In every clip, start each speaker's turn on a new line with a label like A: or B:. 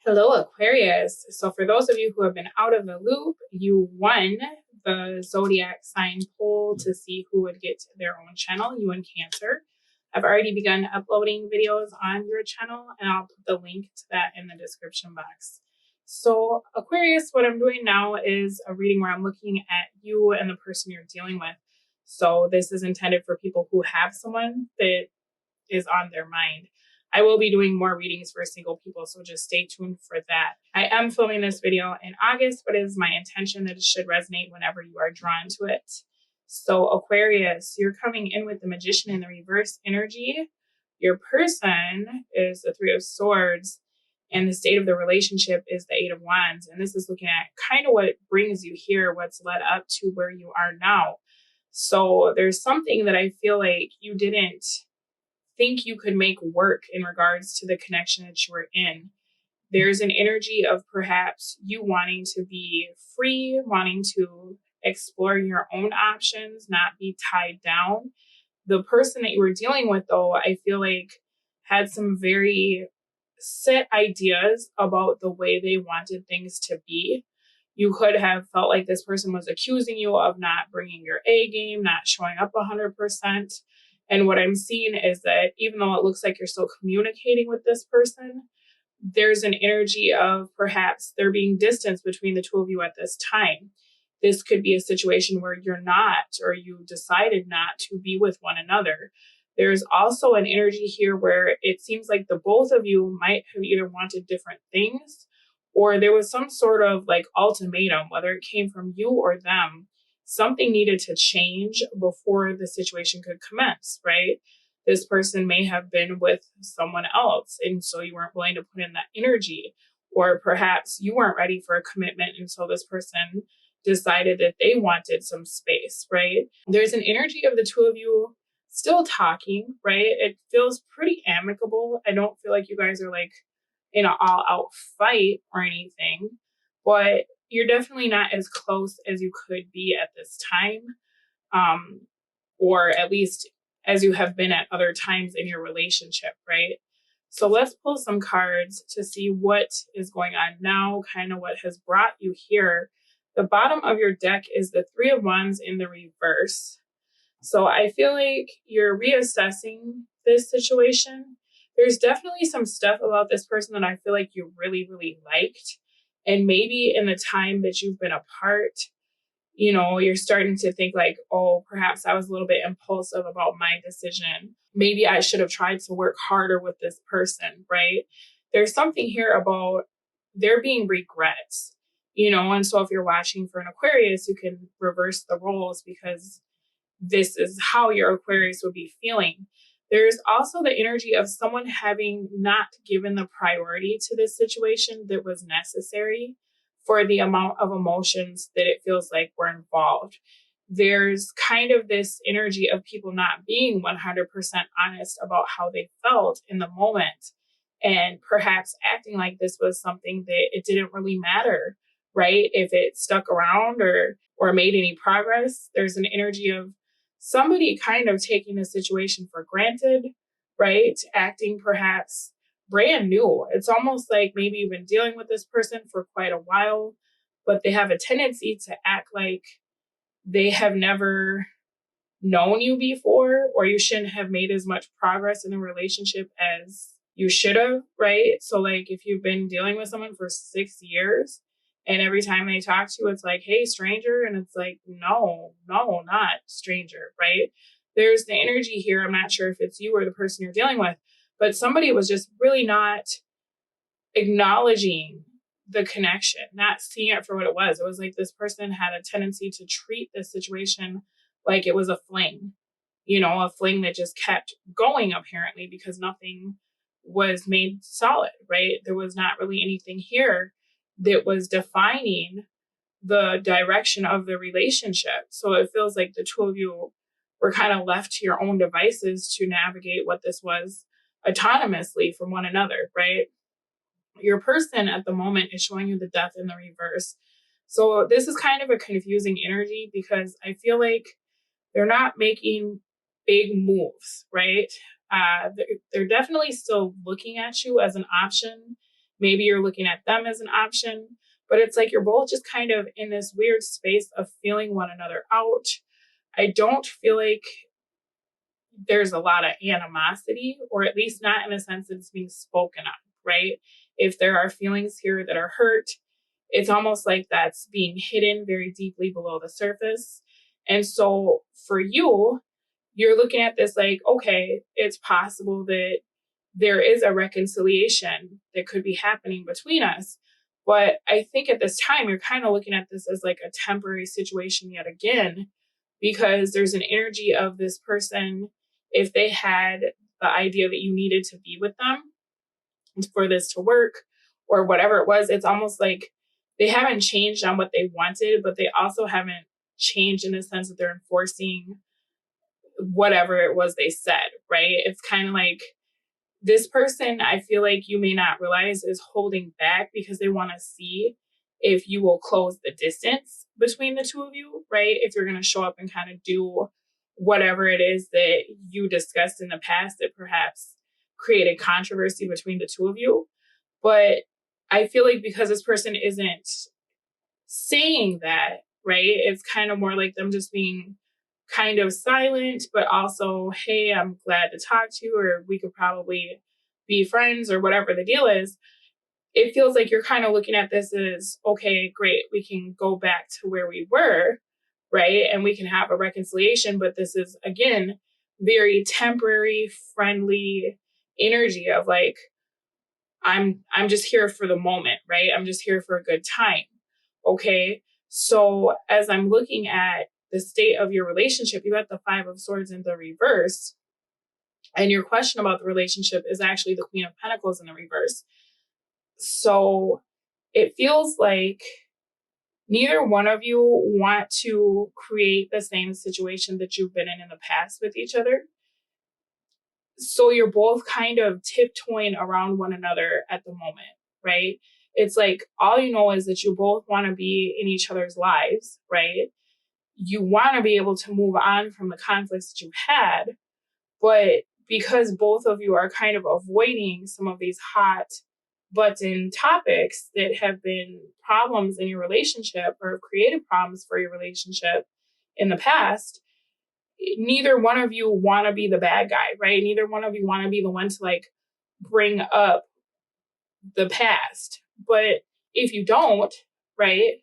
A: Hello, Aquarius. So, for those of you who have been out of the loop, you won the zodiac sign poll to see who would get their own channel, you and Cancer. I've already begun uploading videos on your channel, and I'll put the link to that in the description box. So, Aquarius, what I'm doing now is a reading where I'm looking at you and the person you're dealing with. So, this is intended for people who have someone that is on their mind. I will be doing more readings for single people, so just stay tuned for that. I am filming this video in August, but it is my intention that it should resonate whenever you are drawn to it. So Aquarius, you're coming in with the Magician in the reverse energy. Your person is the Three of Swords, and the state of the relationship is the Eight of Wands. And this is looking at kind of what brings you here, what's led up to where you are now. So there's something that I feel like you didn't think you could make work in regards to the connection that you were in. There's an energy of perhaps you wanting to be free, wanting to explore your own options, not be tied down. The person that you were dealing with, though, I feel like had some very set ideas about the way they wanted things to be. You could have felt like this person was accusing you of not bringing your A game, not showing up 100%. And what I'm seeing is that even though it looks like you're still communicating with this person, there's an energy of perhaps there being distance between the two of you at this time. This could be a situation where you're not, or you decided not to be with one another. There's also an energy here where it seems like the both of you might have either wanted different things, or there was some sort of like ultimatum, whether it came from you or them. Something needed to change before the situation could commence, right? This person may have been with someone else, and so you weren't willing to put in that energy. Or perhaps you weren't ready for a commitment, and so this person decided that they wanted some space, right? There's an energy of the two of you still talking, right? It feels pretty amicable. I don't feel like you guys are like in an all out fight or anything, but you're definitely not as close as you could be at this time, or at least as you have been at other times in your relationship, right? So let's pull some cards to see what is going on now, kind of what has brought you here. The bottom of your deck is the Three of Wands in the reverse. So I feel like you're reassessing this situation. There's definitely some stuff about this person that I feel like you really, really liked. And maybe in the time that you've been apart, you're starting to think like, oh, perhaps I was a little bit impulsive about my decision. Maybe I should have tried to work harder with this person, right? There's something here about there being regrets, and so if you're watching for an Aquarius, you can reverse the roles because this is how your Aquarius would be feeling. There's also the energy of someone having not given the priority to this situation that was necessary for the amount of emotions that it feels like were involved. There's kind of this energy of people not being 100% honest about how they felt in the moment, and perhaps acting like this was something that it didn't really matter, right? If it stuck around or made any progress. There's an energy of somebody kind of taking the situation for granted, right? Acting perhaps brand new. It's almost like maybe you've been dealing with this person for quite a while, but they have a tendency to act like they have never known you before, or you shouldn't have made as much progress in a relationship as you should have, right? So, like, if you've been dealing with someone for 6 years and every time they talk to you, it's like, hey, stranger. And it's like, no, not stranger, right? There's the energy here. I'm not sure if it's you or the person you're dealing with, but somebody was just really not acknowledging the connection, not seeing it for what it was. It was like this person had a tendency to treat this situation like it was a fling, a fling that just kept going apparently because nothing was made solid, right? There was not really anything here that was defining the direction of the relationship. So it feels like the two of you were kind of left to your own devices to navigate what this was autonomously from one another, right? Your person at the moment is showing you the Death in the reverse. So this is kind of a confusing energy because I feel like they're not making big moves, right? They're definitely still looking at you as an option Maybe you're looking at them as an option, but it's like you're both just kind of in this weird space of feeling one another out. I don't feel like there's a lot of animosity, or at least not in the sense that it's being spoken on, right? If there are feelings here that are hurt, it's almost like that's being hidden very deeply below the surface. And so for you, you're looking at this like, okay, it's possible that there is a reconciliation that could be happening between us. But I think at this time, you're kind of looking at this as like a temporary situation yet again, because there's an energy of this person. If they had the idea that you needed to be with them for this to work or whatever it was, it's almost like they haven't changed on what they wanted, but they also haven't changed in the sense that they're enforcing whatever it was they said, right? It's kind of like this person, I feel like you may not realize, is holding back because they want to see if you will close the distance between the two of you, right? If you're going to show up and kind of do whatever it is that you discussed in the past that perhaps created controversy between the two of you. But I feel like because this person isn't saying that, right, it's kind of more like them just being kind of silent, but also, hey, I'm glad to talk to you, or we could probably be friends, or whatever the deal is. It feels like you're kind of looking at this as, okay, great, we can go back to where we were, right? And we can have a reconciliation, but this is, again, very temporary, friendly energy of like, I'm just here for the moment, right? I'm just here for a good time. Okay. So as I'm looking at the state of your relationship, you got the 5 of Swords in the reverse. And your question about the relationship is actually the Queen of Pentacles in the reverse. So it feels like neither one of you want to create the same situation that you've been in the past with each other. So you're both kind of tiptoeing around one another at the moment, right? It's like all you know is that you both want to be in each other's lives, right? You want to be able to move on from the conflicts that you've had, but because both of you are kind of avoiding some of these hot button topics that have been problems in your relationship or have created problems for your relationship in the past, neither one of you want to be the bad guy, right? Neither one of you want to be the one to like bring up the past. But if you don't, right,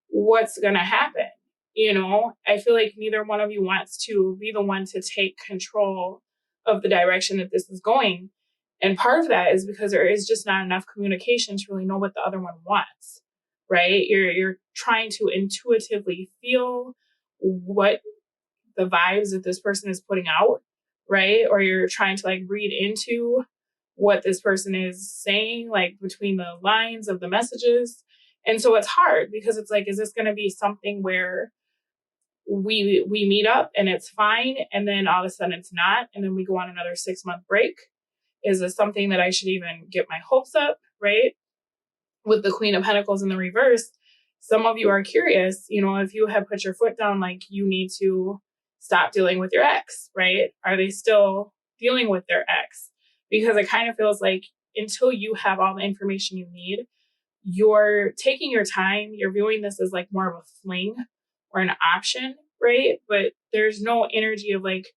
A: what's going to happen? You know, I feel like neither one of you wants to be the one to take control of the direction that this is going. And part of that is because there is just not enough communication to really know what the other one wants, right? You're trying to intuitively feel what the vibes that this person is putting out, right? Or you're trying to like read into what this person is saying, like between the lines of the messages. And so it's hard because it's like, is this going to be something where we meet up and it's fine, and then all of a sudden it's not, and then we go on another 6-month break? Is this something that I should even get my hopes up, right? With the Queen of Pentacles in the reverse, some of you are curious, you know, if you have put your foot down, like you need to stop dealing with your ex, right? Are they still dealing with their ex? Because it kind of feels like until you have all the information you need, you're taking your time, you're viewing this as like more of a fling or an option, right? But there's no energy of like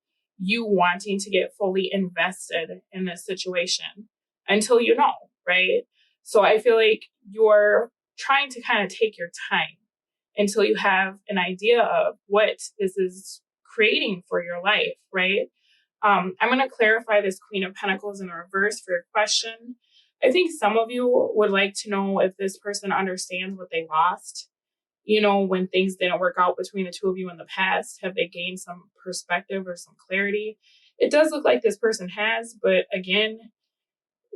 A: you wanting to get fully invested in this situation until you know, right? So I feel like you're trying to kind of take your time until you have an idea of what this is creating for your life, right? I'm going to clarify this Queen of Pentacles in reverse for your question. I think some of you would like to know if this person understands what they lost. You know, when things didn't work out between the two of you in the past, have they gained some perspective or some clarity? It does look like this person has, but again,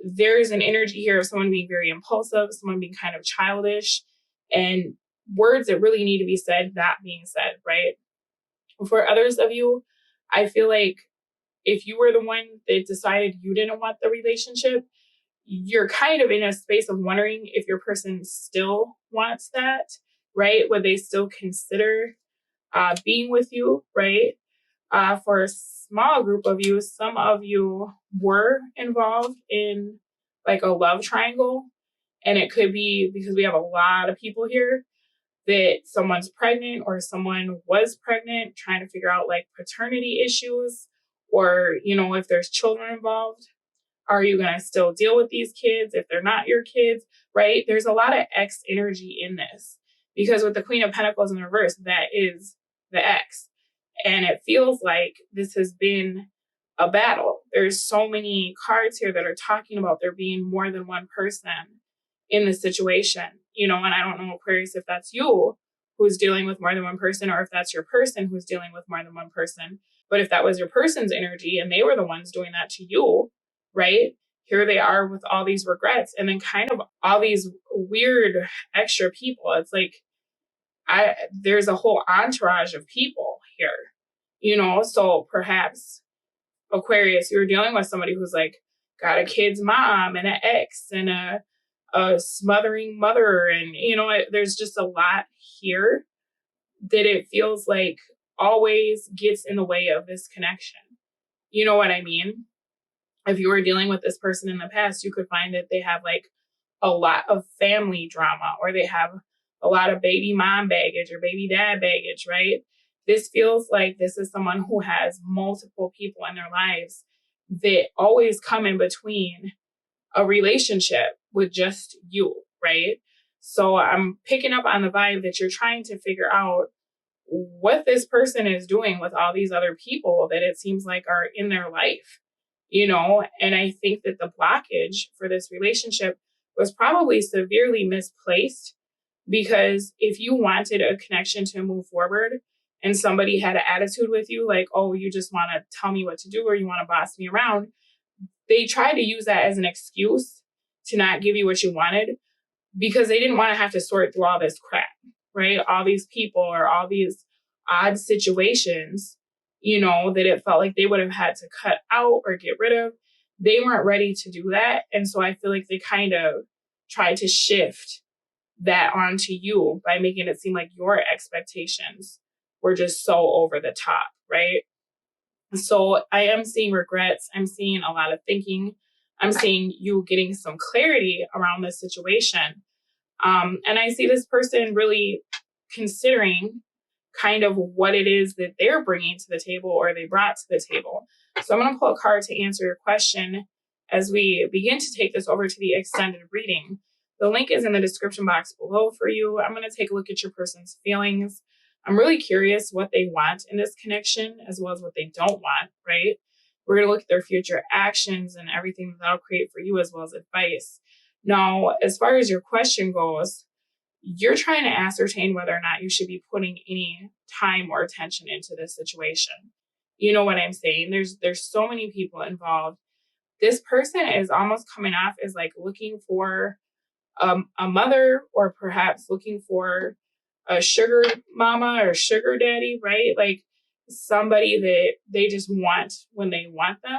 A: there's an energy here of someone being very impulsive, someone being kind of childish, and words that really need to be said not being said, right? For others of you, I feel like if you were the one that decided you didn't want the relationship, you're kind of in a space of wondering if your person still wants that, right? Would they still consider being with you, right? For a small group of you, some of you were involved in like a love triangle. And it could be because we have a lot of people here that someone's pregnant or someone was pregnant, trying to figure out like paternity issues, or, you know, if there's children involved. Are you going to still deal with these kids if they're not your kids, right? There's a lot of X energy in this because with the Queen of Pentacles in the reverse, that is the X. And it feels like this has been a battle. There's so many cards here that are talking about there being more than one person in the situation, you know, and I don't know, Aquarius, if that's you who's dealing with more than one person or if that's your person who's dealing with more than one person. But if that was your person's energy and they were the ones doing that to you, right? Here they are with all these regrets and then kind of all these weird extra people. It's like there's a whole entourage of people here, you know, so perhaps Aquarius, you're dealing with somebody who's like got a kid's mom and an ex and a smothering mother. And, you know, there's just a lot here that it feels like always gets in the way of this connection. You know what I mean? If you were dealing with this person in the past, you could find that they have like a lot of family drama or they have a lot of baby mom baggage or baby dad baggage, right? This feels like this is someone who has multiple people in their lives that always come in between a relationship with just you, right? So I'm picking up on the vibe that you're trying to figure out what this person is doing with all these other people that it seems like are in their life, you know? And I think that the blockage for this relationship was probably severely misplaced because if you wanted a connection to move forward and somebody had an attitude with you, like, oh, you just want to tell me what to do or you want to boss me around, they tried to use that as an excuse to not give you what you wanted because they didn't want to have to sort through all this crap, right? All these people or all these odd situations, you know, that it felt like they would have had to cut out or get rid of. They weren't ready to do that. And so I feel like they kind of tried to shift that onto you by making it seem like your expectations were just so over the top, right? So I am seeing regrets. I'm seeing a lot of thinking. I'm seeing you getting some clarity around this situation. And I see this person really considering kind of what it is that they're bringing to the table or they brought to the table. So I'm going to pull a card to answer your question as we begin to take this over to the extended reading. The link is in the description box below for you. I'm going to take a look at your person's feelings. I'm really curious what they want in this connection as well as what they don't want, right? We're going to look at their future actions and everything that that'll create for you as well as advice. Now, as far as your question goes, you're trying to ascertain whether or not you should be putting any time or attention into this situation. You know what I'm saying? There's so many people involved. This person is almost coming off as like looking for a mother or perhaps looking for a sugar mama or sugar daddy, right? Like somebody that they just want when they want them,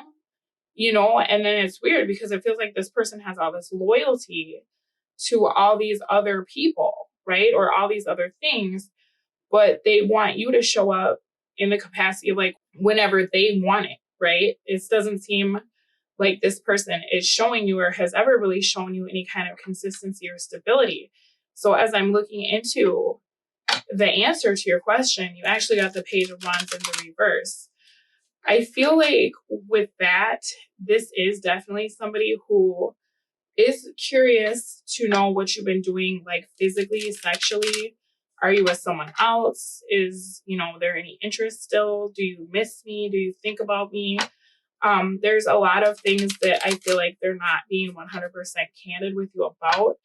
A: you know? And then it's weird because it feels like this person has all this loyalty to all these other people, right? Or all these other things, but they want you to show up in the capacity of like whenever they want it, right? It doesn't seem like this person is showing you or has ever really shown you any kind of consistency or stability. So as I'm looking into the answer to your question, you actually got the Page of Wands in the reverse. I feel like with that, this is definitely somebody who is curious to know what you've been doing, like physically, sexually. Are you with someone else? Is, you know, there any interest still? Do you miss me? Do you think about me? There's a lot of things that I feel like they're not being 100% candid with you about.